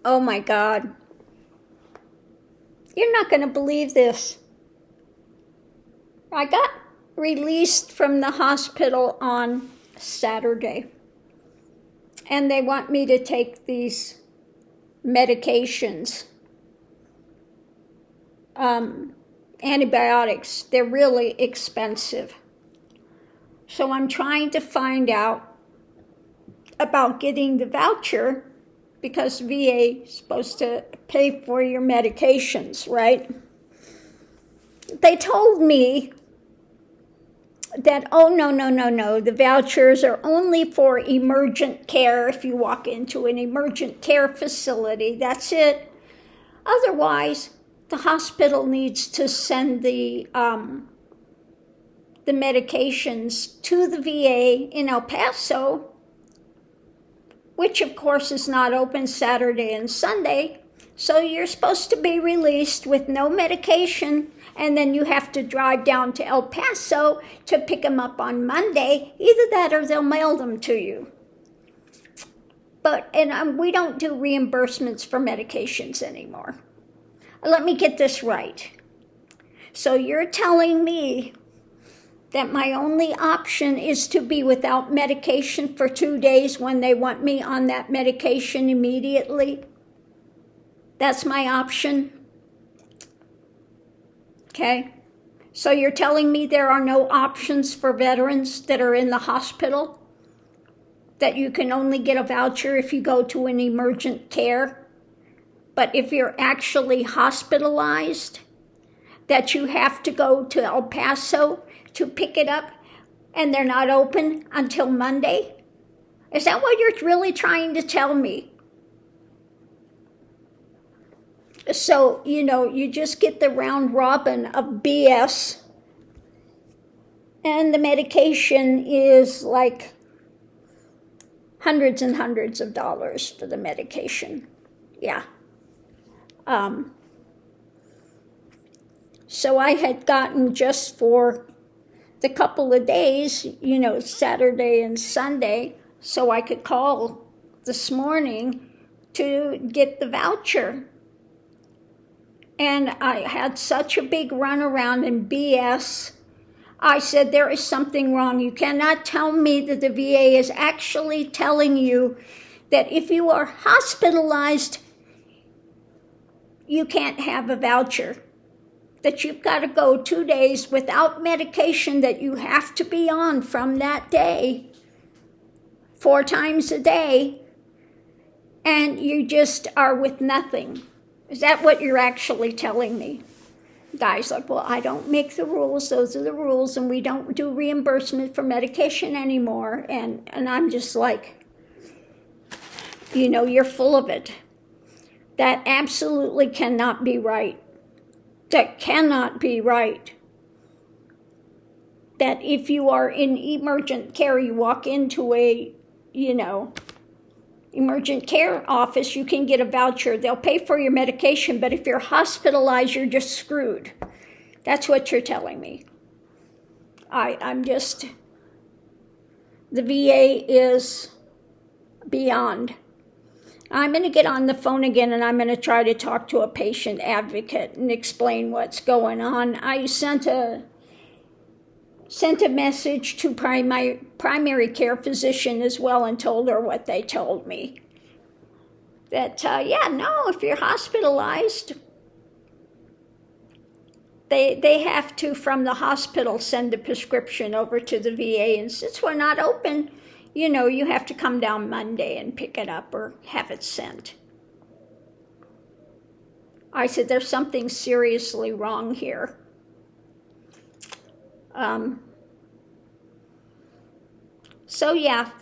Oh my God. You're not going to believe this. I got released from the hospital on Saturday. And they want me to take these medications. Antibiotics. They're really expensive. So I'm trying to find out about getting the voucher because VA is supposed to pay for your medications, right? They told me that, oh, no, the vouchers are only for emergent care. If you walk into an emergent care facility, that's it. Otherwise, the hospital needs to send the medications to the VA in El Paso, which of course is not open Saturday and Sunday. So you're supposed to be released with no medication, and then you have to drive down to El Paso to pick them up on Monday. Either that or they'll mail them to you. But we don't do reimbursements for medications anymore. Let me get this right. So you're telling me that my only option is to be without medication for 2 days when they want me on that medication immediately? That's my option? Okay. So you're telling me there are no options for veterans that are in the hospital? That you can only get a voucher if you go to an emergent care? But if you're actually hospitalized, that you have to go to El Paso to pick it up, and they're not open until Monday? Is that what you're really trying to tell me? So, you just get the round robin of BS, and the medication is like hundreds and hundreds of dollars for the medication. Yeah. So I had gotten just for the couple of days, Saturday and Sunday, so I could call this morning to get the voucher. And I had such a big runaround in BS. I said, there is something wrong. You cannot tell me that the VA is actually telling you that if you are hospitalized, you can't have a voucher. That you've got to go 2 days without medication that you have to be on from that day, 4 times a day, and you just are with nothing. Is that what you're actually telling me? Guy's like, well, I don't make the rules. Those are the rules, and we don't do reimbursement for medication anymore. And I'm just like, you're full of it. That absolutely cannot be right. That cannot be right. That if you are in emergent care, you walk into a, emergent care office, you can get a voucher. They'll pay for your medication, but if you're hospitalized, you're just screwed. That's what you're telling me. The VA is beyond. I'm going to get on the phone again, and I'm going to try to talk to a patient advocate and explain what's going on. I sent a message to my primary care physician as well and told her what they told me. That, if you're hospitalized, they have to, from the hospital, send a prescription over to the VA. And since we're not open, you have to come down Monday and pick it up or have it sent. I said, there's something seriously wrong here.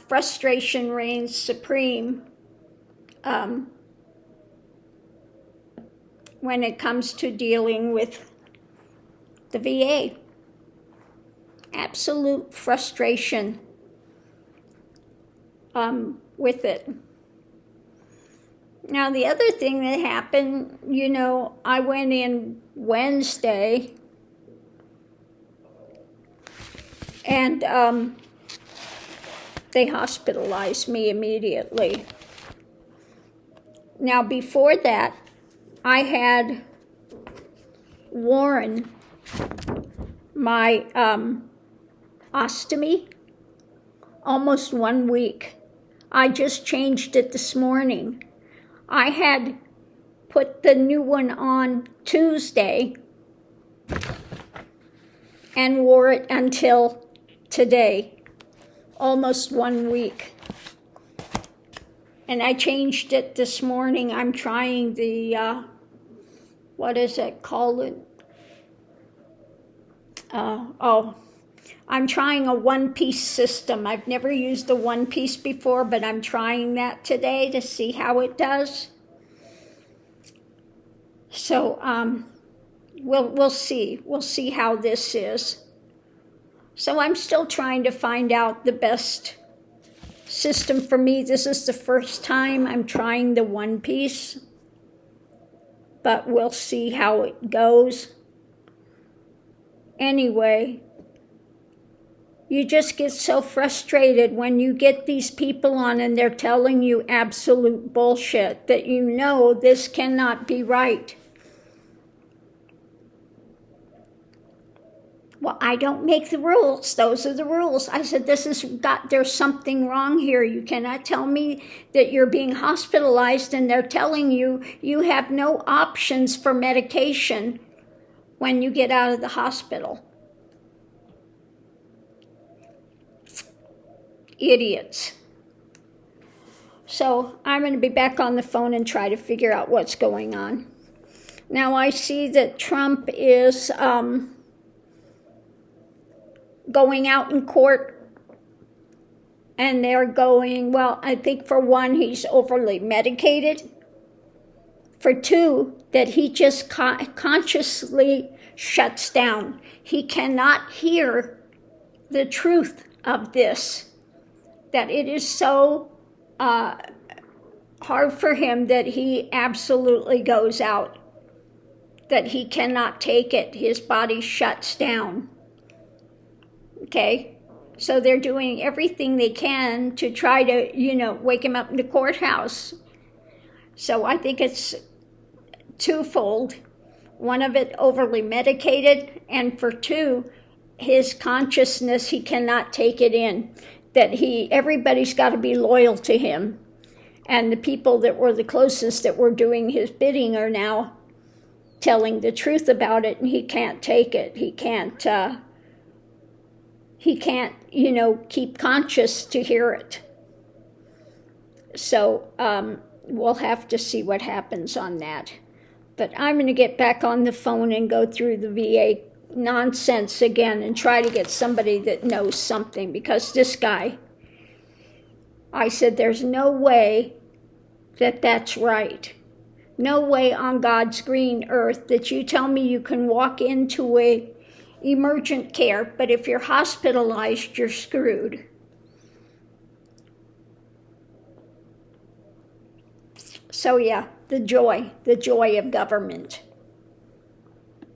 Frustration reigns supreme when it comes to dealing with the VA. Absolute frustration with it. Now, the other thing that happened, I went in Wednesday, and they hospitalized me immediately. Now, before that, I had Warren, my ostomy, almost 1 week. I just changed it this morning. I had put the new one on Tuesday and wore it until today, almost 1 week. And I changed it this morning. I'm trying the, what is it called? I'm trying a one-piece system. I've never used a one-piece before, but I'm trying that today to see how it does. So we'll see. We'll see how this is. So I'm still trying to find out the best system for me. This is the first time I'm trying the one-piece, but we'll see how it goes. Anyway, you just get so frustrated when you get these people on and they're telling you absolute bullshit that you know this cannot be right. Well, I don't make the rules. Those are the rules. I said, there's something wrong here. You cannot tell me that you're being hospitalized and they're telling you you have no options for medication when you get out of the hospital. Idiots. So I'm going to be back on the phone and try to figure out what's going on. Now I see that Trump is going out in court, and they're going, well, I think for one, he's overly medicated. For two, that he just consciously shuts down. He cannot hear the truth of this, that it is so hard for him that he absolutely goes out, that he cannot take it. His body shuts down. Okay, so they're doing everything they can to try to, wake him up in the courthouse. So I think it's twofold. One of it, overly medicated, and for two, his consciousness, he cannot take it in. That everybody's got to be loyal to him. And the people that were the closest that were doing his bidding are now telling the truth about it, and he can't take it. He can't, keep conscious to hear it. So we'll have to see what happens on that. But I'm going to get back on the phone and go through the VA nonsense again and try to get somebody that knows something, because this guy, I said, there's no way that that's right. No way on God's green earth that you tell me you can walk into a emergent care, but if you're hospitalized, you're screwed. So yeah, the joy of government.